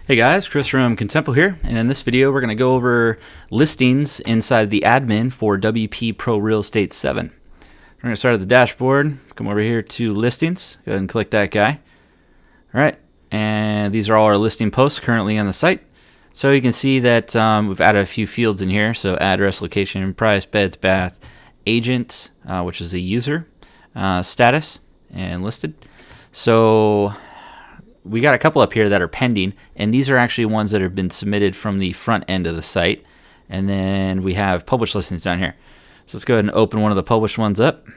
Hey guys, Chris from Contempo here, and in this video we're going to go over listings inside the admin for WP Pro Real Estate 7. We're going to start at the dashboard, come over here to listings, go ahead and click that guy. Alright, and these are all our listing posts currently on the site. So you can see that we've added a few fields in here, so address, location, price, beds, bath, agent, which is a user, status, and listed. So we got a couple up here that are pending, and these are actually ones that have been submitted from the front end of the site. And then we have published listings down here. So let's go ahead and open one of the published ones up.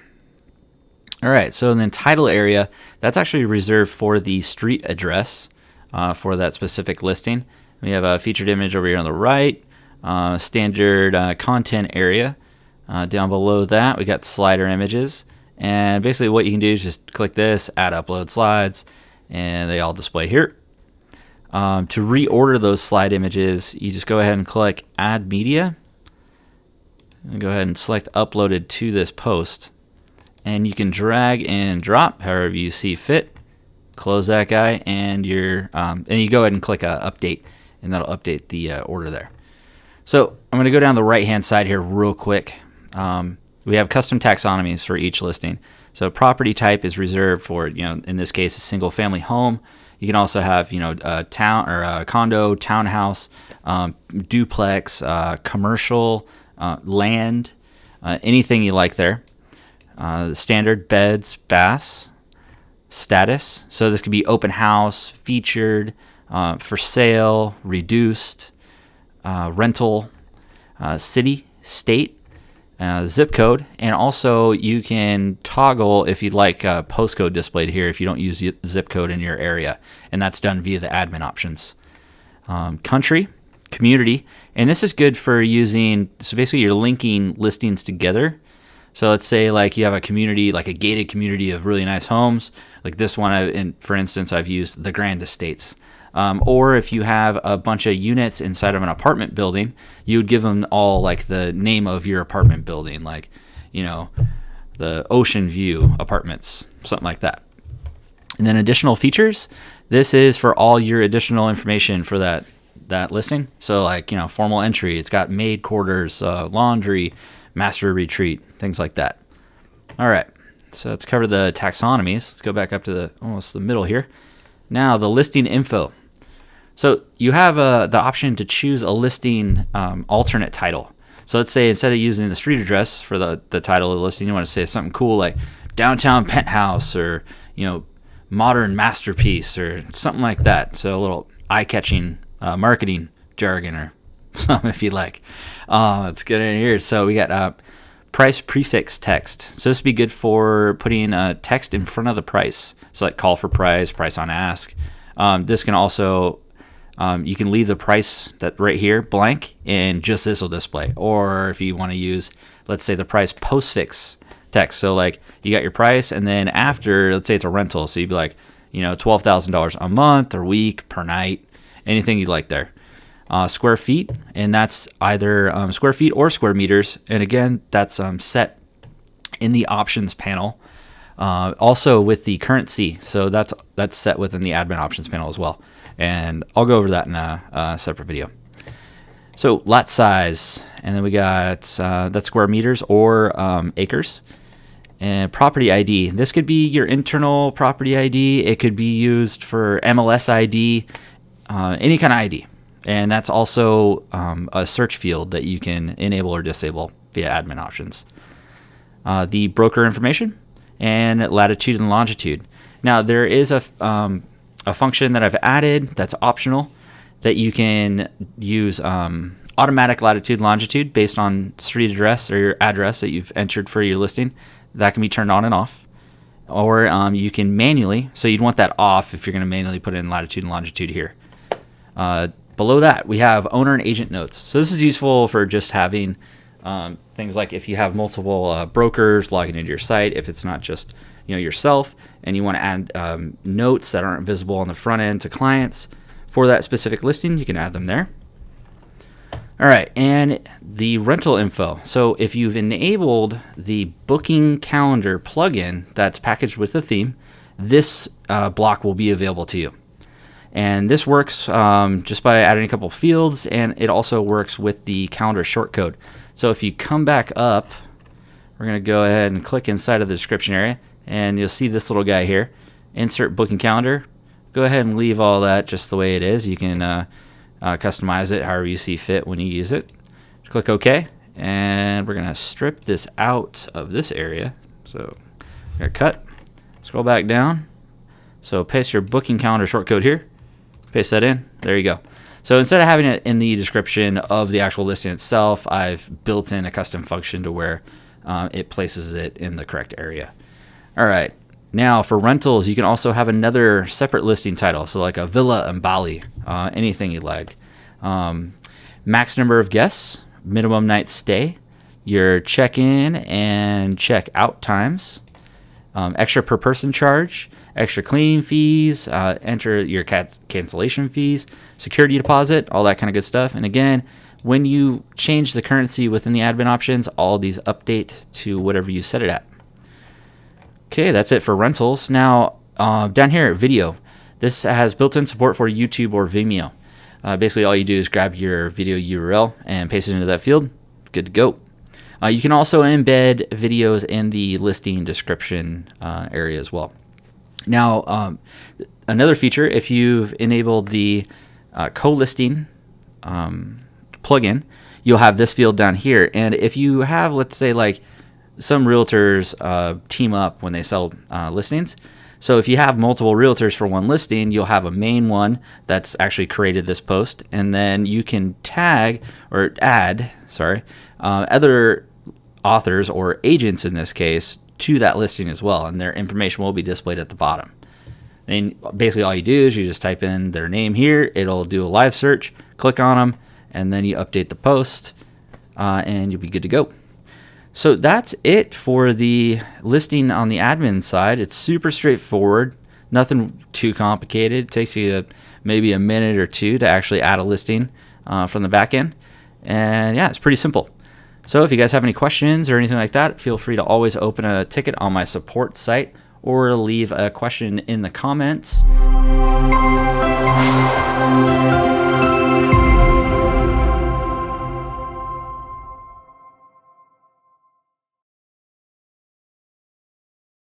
All right, so in the title area, that's actually reserved for the street address for that specific listing. We have a featured image over here on the right, standard content area. Down below that, we got slider images. And basically what you can do is just click this, add upload slides, and they all display here. To reorder those slide images, you just go ahead and click Add Media. And go ahead and select Uploaded to this post. And you can drag and drop however you see fit. Close that guy, and you go ahead and click Update, and that'll update the order there. So I'm going to go down the right-hand side here real quick. We have custom taxonomies for each listing. So property type is reserved for, in this case, a single family home. You can also have, a town or a condo, townhouse, duplex, commercial, land, anything you like there. Standard beds, baths, status. So this could be open house, featured, for sale, reduced, rental, city, state, zip code, and also you can toggle if you'd like postcode displayed here if you don't use zip code in your area, and that's done via the admin options. Country, community, and this is good for using, so basically you're linking listings together. So let's say like you have a community, like a gated community of really nice homes, like this one, for instance, I've used the Grand Estates. Or if you have a bunch of units inside of an apartment building, you would give them all like the name of your apartment building, like, the Ocean View Apartments, something like that. And then additional features, this is for all your additional information for that listing. So like, formal entry, it's got maid quarters, laundry, master retreat, things like that. All right, so let's cover the taxonomies. Let's go back up to almost the middle here. Now the listing info. So you have the option to choose a listing alternate title. So let's say instead of using the street address for the title of the listing, you want to say something cool like downtown penthouse or modern masterpiece or something like that. So a little eye-catching marketing jargon or something if you like. Let's get in here. So we got price prefix text. So this would be good for putting text in front of the price. So like call for price, price on ask. This can also, you can leave the price that right here blank and just this will display. Or if you want to use, let's say the price postfix text. So like you got your price and then after, let's say it's a rental. So you'd be like, $12,000 a month or week per night, anything you'd like there. Square feet, and that's either square feet or square meters. And again, that's set in the options panel. Also with the currency, so that's set within the admin options panel as well. And I'll go over that in a separate video. So lot size, and then we got that's square meters or acres. And property ID, this could be your internal property ID. It could be used for MLS ID, any kind of ID. And that's also a search field that you can enable or disable via admin options. The broker information and latitude and longitude. Now there is a function that I've added that's optional that you can use automatic latitude and longitude based on street address or your address that you've entered for your listing. That can be turned on and off. Or you can manually, so you'd want that off if you're going to manually put in latitude and longitude here. Below that, we have owner and agent notes. So this is useful for just having things like if you have multiple brokers logging into your site, if it's not just yourself, and you want to add notes that aren't visible on the front end to clients for that specific listing, you can add them there. All right, and the rental info. So if you've enabled the booking calendar plugin that's packaged with the theme, this block will be available to you. And this works just by adding a couple fields, and it also works with the calendar shortcode. So if you come back up, we're going to go ahead and click inside of the description area, and you'll see this little guy here, insert booking calendar. Go ahead and leave all that just the way it is. You can customize it however you see fit when you use it. Just click OK, and we're going to strip this out of this area. So we're going to cut, scroll back down. So paste your booking calendar shortcode here, paste that in, there you go. So instead of having it in the description of the actual listing itself, I've built in a custom function to where it places it in the correct area. All right, now for rentals, you can also have another separate listing title. So like a villa in Bali, anything you like. Max number of guests, minimum night stay, your check-in and check-out times, extra per person charge, extra cleaning fees, enter your cancellation fees, security deposit, all that kind of good stuff. And again, when you change the currency within the admin options, all these update to whatever you set it at. Okay, that's it for rentals. Now, down here, video. This has built-in support for YouTube or Vimeo. Basically, all you do is grab your video URL and paste it into that field. Good to go. You can also embed videos in the listing description area as well. Now, another feature, if you've enabled the co-listing plugin, you'll have this field down here. And if you have, let's say, like some realtors team up when they sell listings. So if you have multiple realtors for one listing, you'll have a main one that's actually created this post. And then you can tag or add, other authors or agents in this case to that listing as well, and their information will be displayed at the bottom. And basically all you do is you just type in their name here, it'll do a live search, click on them, and then you update the post, and you'll be good to go. So that's it for the listing on the admin side. It's super straightforward, nothing too complicated. It takes you maybe a minute or two to actually add a listing from the back end, and yeah, it's pretty simple. So if you guys have any questions or anything like that, feel free to always open a ticket on my support site or leave a question in the comments.